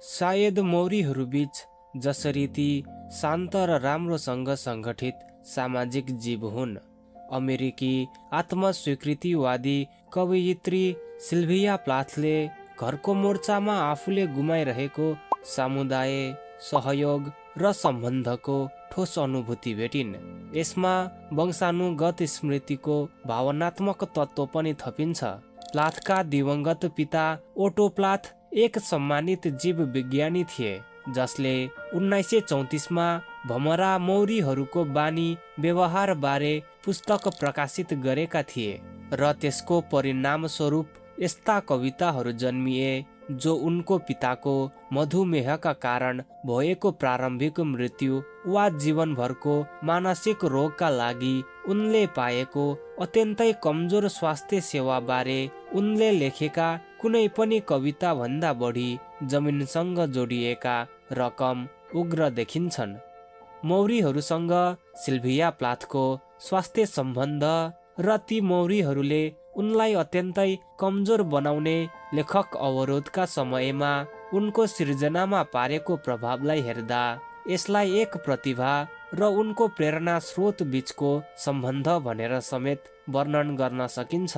सायद मौरीहरूबीच जसरी ती शान्त र राम्रोसँग सङ्गठित सामाजिक जीव हुन्। अमेरिकी आत्मस्वीकृतिवादी कवयित्री सिल्भिया प्लाथले घरको मोर्चामा आफूले गुमाइरहेको समुदाय, सहयोग र सम्बन्धको ठोस अनुभूति भेटिन्। यसमा वंशानुगत स्मृतिको भावनात्मक तत्त्व पनि थपिन्छ। प्लाथका दिवंगत पिता ओटो प्लाथ एक सम्मानित जीव विज्ञानी थिए, जसले 1934मा भमरा मौरीहरूको बानी व्यवहार बारे पुस्तक प्रकाशित गरेका थिए र त्यसको परिणामस्वरूप यस्ता कविताहरू जन्मिए जो उनको पिताको मधुमेहका कारण भएको प्रारम्भिक मृत्यु वा जीवनभरको मानसिक रोगका लागि उनले पाएको अत्यन्तै कमजोर स्वास्थ्य सेवा बारे उनले लेखेका कुनै पनि कविता भन्दा बढी जमिनसँग जोडिएका रकम उग्र देखिन्छन्। मौरीहरूसँग सिल्भिया प्लाथको स्वास्थ्य सम्बन्ध र ती मौरीहरूले उनलाई अत्यन्तै कमजोर बनाउने लेखक अवरोधका समयमा उनको सिर्जनामा पारेको प्रभावलाई हेर्दा यसलाई एक प्रतिभा र उनको प्रेरणा स्रोत बीचको सम्बन्ध भनेर समेत वर्णन गर्न सकिन्छ।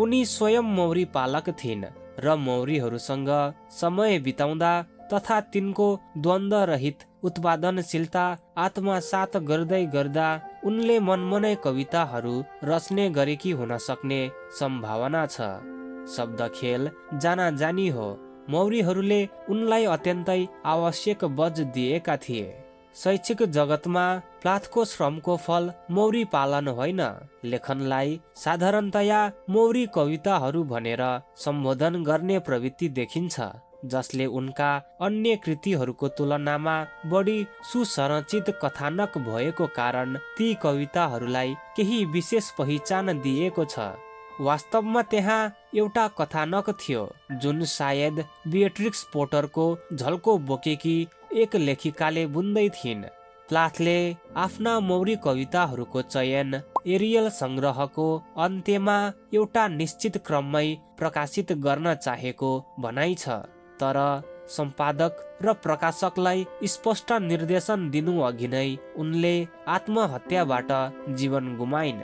उनी स्वयं मौरी पालक थिइन् र मौरीहरूसँग समय बिताउँदा तथा तिनको द्वन्द्व रहित उत्पादनशीलता आत्मसात गर्दै गर्दा उनले मनमनै कविताहरू रच्ने गरेकी हुन सक्ने सम्भावना छ। शब्द खेल जानाजानी हो। मौरीहरूले उनलाई अत्यन्तै आवश्यक बज दिएका थिए। शैक्षिक जगतमा प्लाथको श्रमको फल मौरी पालन होइन, लेखनलाई साधारणतया मौरी कविताहरू भनेर सम्बोधन गर्ने प्रवृत्ति देखिन्छ, जसले उनका अन्य कृतिहरूको तुलनामा बढी सुसंरचित कथानक भएको कारण ती कविताहरूलाई केही विशेष पहिचान दिएको छ। वास्तवमा त्यहाँ एउटा कथानक थियो जुन सायद बिएट्रिक्स पोटरको झल्को बोकेकी एक लेखिकाले बुन्दै थिइन्। प्लाथले आफ्ना मौरी कविताहरूको चयन एरियल सङ्ग्रहको अन्त्यमा एउटा निश्चित क्रममै प्रकाशित गर्न चाहेको भनाइ छ, तर सम्पादक र प्रकाशकलाई स्पष्ट निर्देशन दिनु अघि नै उनले आत्महत्याबाट जीवन गुमाइन्।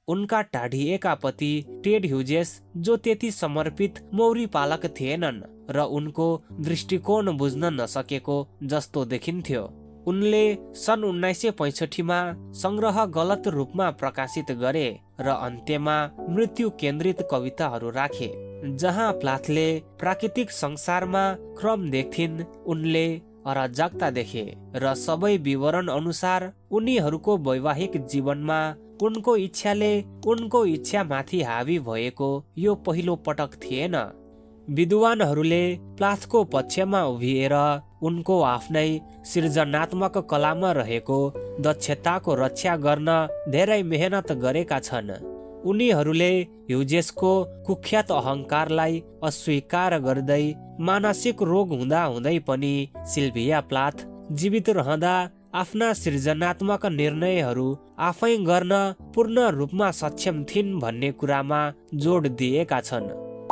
उनका टाढिएका पति टेड ह्युजेस, जो त्यति समर्पित मौरी पालक थिएनन् र उनको दृष्टिकोण बुझ्न नसकेको जस्तो देखिन्थ्यो, उनले सन् 1965मा सङ्ग्रह गलत रूपमा प्रकाशित गरे र अन्त्यमा मृत्यु केन्द्रित कविताहरू राखे। जहाँ प्लाथले प्राकृतिक संसारमा क्रम देख्थिन्, उनले अराजकता देखे र सबै विवरण अनुसार उनीहरूको वैवाहिक जीवनमा उनको इच्छाले उनको इच्छामाथि हावी भएको यो पहिलो पटक थिएन। विद्वानहरूले प्लाथको पक्षमा उभिएर उनको आफ्नै सृजनात्मक कलामा रहेको दक्षताको रक्षा गर्न धेरै मेहनत गरेका छन्। उनीहरूले ह्युजेसको कुख्यात अहङ्कारलाई अस्वीकार गर्दै मानसिक रोग हुँदा हुँदै पनि सिल्भिया प्लाथ जीवित रहँदा आफ्ना सृजनात्मक निर्णयहरू आफै गर्न पूर्ण रूपमा सक्षम थिइन् भन्ने कुरामा जोड दिएका छन्।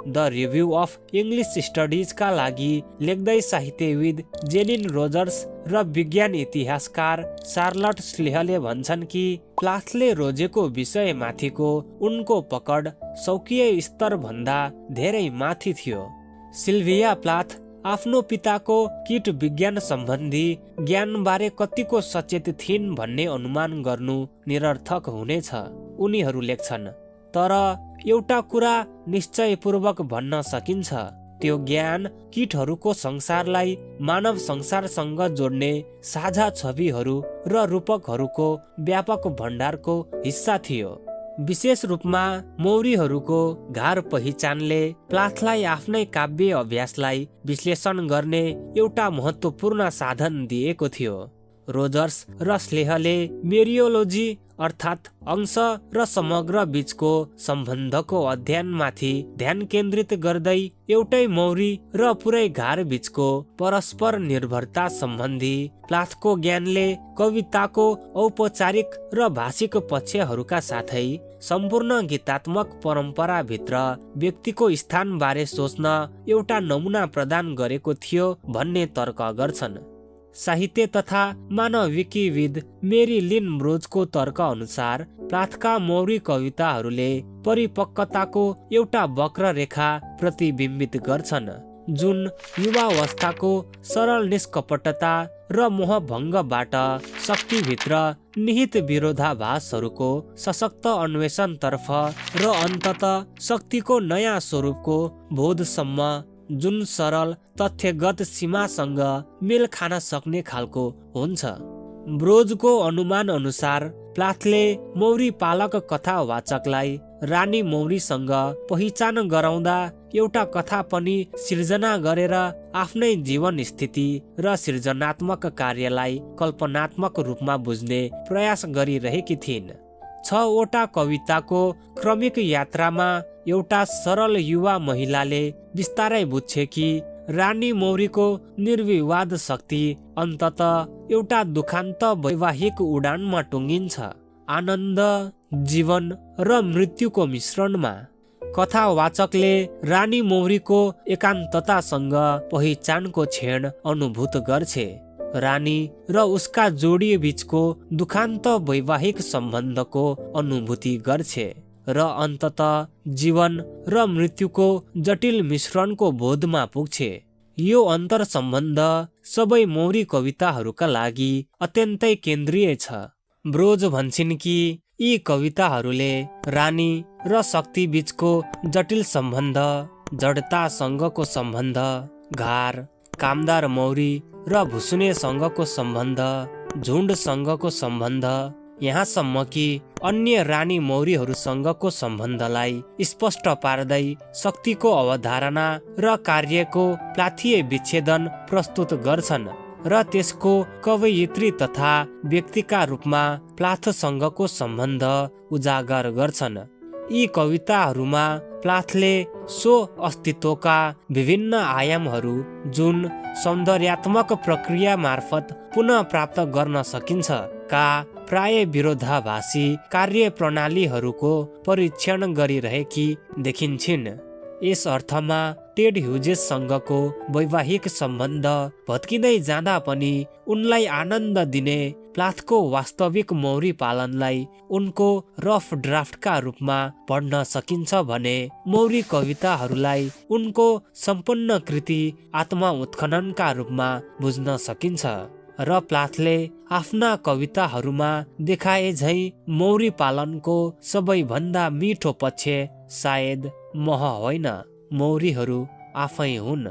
द रिभ्यू अफ इङ्ग्लिस स्टडिजका लागि लेख्दै साहित्यविद जेनिन रोजर्स र विज्ञान इतिहासकार शार्लट स्लेहले भन्छन् कि प्लाथले रोजेको विषयमाथिको उनको पकड शौकीय स्तर भन्दा धेरै माथि थियो। सिल्भिया प्लाथ आफ्नो पिताको कीट विज्ञान सम्बन्धी ज्ञानबारे कतिको सचेत थिइन् भन्ने अनुमान गर्नु निरर्थक हुनेछ। उनीहरू लेख्छन्, तर एउटा कुरा निश्चयपूर्वक भन्न सकिन्छ, त्यो ज्ञान कीटहरूको संसारलाई मानव संसारसँग जोड्ने साझा छविहरू र रूपकहरूको व्यापक भण्डारको हिस्सा थियो। विशेष रूपमा मौरीहरूको गार पहिचानले प्लाथलाई आफ्नै काव्य अभ्यासलाई विश्लेषण गर्ने एउटा महत्त्वपूर्ण साधन दिएको थियो। रोजर्स र स्लेहले मेरियोलोजी अर्थात् अंश र समग्र बीचको सम्बन्धको अध्ययनमाथि ध्यान केन्द्रित गर्दै एउटै मौरी र पुरै घार बीचको परस्पर निर्भरता सम्बन्धी प्लाथको ज्ञानले कविताको औपचारिक र भाषिक पक्षहरूका साथै सम्पूर्ण गीतात्मक परम्पराभित्र व्यक्तिको स्थानबारे सोच्न एउटा नमुना प्रदान गरेको थियो भन्ने तर्क गर्छन्। साहित्य तथा मानविकीविद मेरी लिन ब्रोजको तर्क अनुसार प्लाथका मौरी कविताहरूले परिपक्वताको एउटा वक्र रेखा प्रतिबिम्बित गर्छन्, जुन युवावस्थाको सरल निष्कपटता र मोहभङ्गबाट शक्तिभित्र निहित विरोधाभासहरूको सशक्त अन्वेषणतर्फ र अन्ततः शक्तिको नयाँ स्वरूपको बोधसम्म, जुन सरल तथ्यगत सीमासँग मेल खान सक्ने खालको हुन्छ। ब्रोजको अनुमान अनुसार प्लाथले मौरी पालक कथावाचकलाई रानी मौरीसँग पहिचान गराउँदा एउटा कथा पनि सिर्जना गरेर आफ्नै जीवन स्थिति र सृजनात्मक कार्यलाई कल्पनात्मक रूपमा बुझ्ने प्रयास गरिरहेकी थिइन्। 6 वटा कविताको क्रमिक यात्रामा एउटा सरल युवा महिलाले बिस्तारै बुझ्छे कि रानी मौरीको निर्विवाद शक्ति अन्ततः एउटा दुखान्त वैवाहिक उडानमा टुङ्गिन्छ, आनन्द, जीवन र मृत्युको मिश्रणमा। कथावाचकले रानी मौरीको एकान्ततासँग पहिचानको क्षण अनुभूत गर्छे, रानी र उसका जोडी बीचको दुखान्त वैवाहिक सम्बन्धको अनुभूति गर्छे र अन्ततः जीवन र मृत्युको जटिल मिश्रणको बोधमा पुग्छे। यो अन्तर सम्बन्ध सबै मौरी कविताहरूका लागि अत्यन्तै केन्द्रीय छ। ब्रोज भन्छन् कि यी कविताहरूले रानी र शक्ति बीचको जटिल सम्बन्ध, जडतासँगको सम्बन्ध, घार, कामदार मौरी र भुसुनेसँगको सम्बन्ध, झुन्डसँगको सम्बन्ध, यहाँसम्म कि अन्य रानी मौरीहरूसँगको सम्बन्धलाई स्पष्ट पार्दै शक्तिको अवधारणा र कार्यको प्लाथीय विच्छेदन प्रस्तुत गर्छन् र त्यसको कवयित्री तथा व्यक्तिका रूपमा प्लाथसँगको सम्बन्ध उजागर गर्छन्। यी कविताहरूमा प्लाथले सो अस्तित्वका विभिन्न आयामहरू जुन सौन्दर्यात्मक प्रक्रिया मार्फत पुनः प्राप्त गर्न सकिन्छ का प्राय विरोधाभासी कार्य प्रणालीहरूको परीक्षण गरिरहेकी देखिन्छन्। यस अर्थमा टेड ह्युजेससँगको वैवाहिक सम्बन्ध भत्किँदै जाँदा पनि उनलाई आनन्द दिने प्लाथको वास्तविक मौरी पालनलाई उनको रफ ड्राफ्टका रूपमा पढ्न सकिन्छ भने मौरी कविताहरूलाई उनको सम्पूर्ण कृति आत्मा उत्खननका रूपमा बुझ्न सकिन्छ र प्लाथले आफ्ना कविताहरूमा देखाए झै मौरी पालनको सबैभन्दा मिठो पक्ष सायद मह होइन, मौरीहरू आफै हुन्।